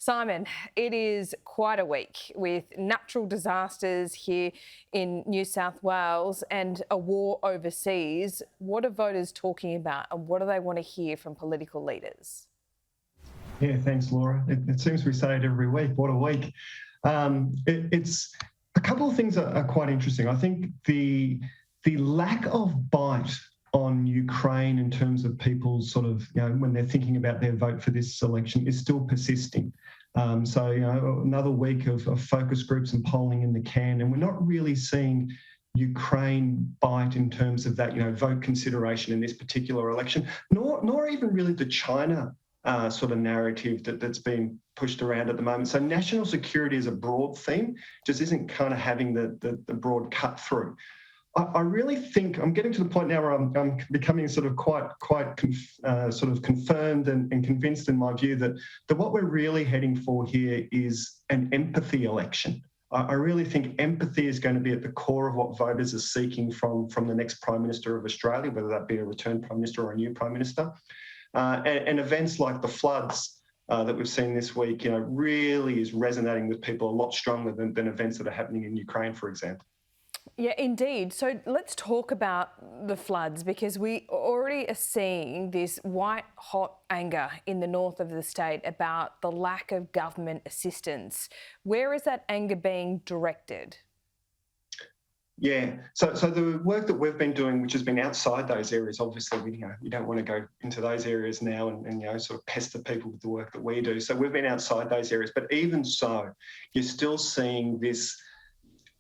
Simon, it is quite a week with natural disasters here in New South Wales and a war overseas. What are voters talking about and what do they want to hear from political leaders? Yeah, thanks, Laura. It seems we say it every week. What a week. It's a couple of things are quite interesting. I think the lack of bite on Ukraine in terms of people's sort of, when they're thinking about their vote for this election is still persisting. So, another week of focus groups and polling in the can, and we're not really seeing Ukraine bite in terms of that, vote consideration in this particular election, nor even really the China sort of narrative that's been pushed around at the moment. So national security as a broad theme just isn't kind of having the broad cut through. I really think I'm getting to the point now where I'm becoming sort of quite sort of confirmed and convinced in my view that what we're really heading for here is an empathy election. I really think empathy is going to be at the core of what voters are seeking from the next Prime Minister of Australia, whether that be a returned Prime Minister or a new Prime Minister. And events like the floods that we've seen this week, really is resonating with people a lot stronger than events that are happening in Ukraine, for example. Yeah, indeed. So let's talk about the floods because we already are seeing this white-hot anger in the north of the state about the lack of government assistance. Where is that anger being directed? Yeah, so the work that we've been doing, which has been outside those areas, obviously, you don't want to go into those areas now and sort of pester people with the work that we do. So we've been outside those areas, but even so, you're still seeing this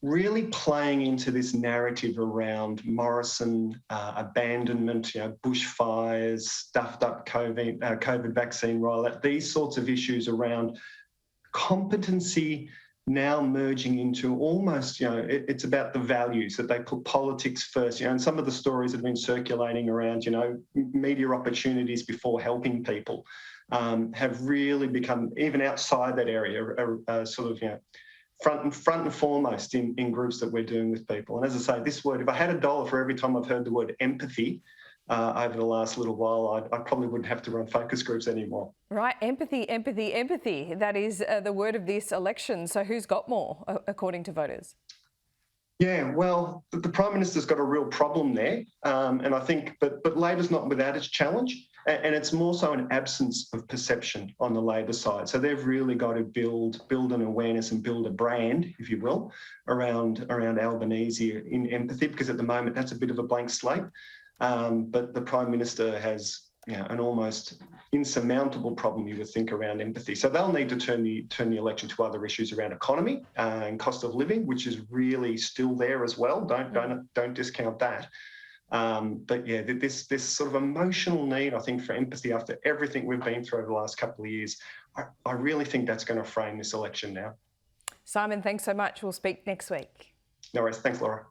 really playing into this narrative around Morrison, abandonment, bushfires, stuffed up COVID vaccine rollout, these sorts of issues around competency now merging into almost, it's about the values that they put politics first, and some of the stories that have been circulating around, media opportunities before helping people have really become, even outside that area, sort of, front and foremost in groups that we're doing with people. And as I say, this word, if I had $1 for every time I've heard the word empathy over the last little while, I probably wouldn't have to run focus groups anymore. Right, empathy, empathy, empathy. That is the word of this election. So who's got more, according to voters? Yeah, well, the Prime Minister's got a real problem there, and I think, but Labor's not without its challenge, and it's more so an absence of perception on the Labor side. So they've really got to build an awareness and build a brand, if you will, around Albanese in empathy, because at the moment that's a bit of a blank slate. But the Prime Minister has an almost insurmountable problem, you would think, around empathy. So they'll need to turn the election to other issues around economy and cost of living, which is really still there as well. Don't discount that. But yeah, this sort of emotional need, I think, for empathy after everything we've been through over the last couple of years, I really think that's going to frame this election now. Simon, thanks so much. We'll speak next week. No worries. Thanks, Laura.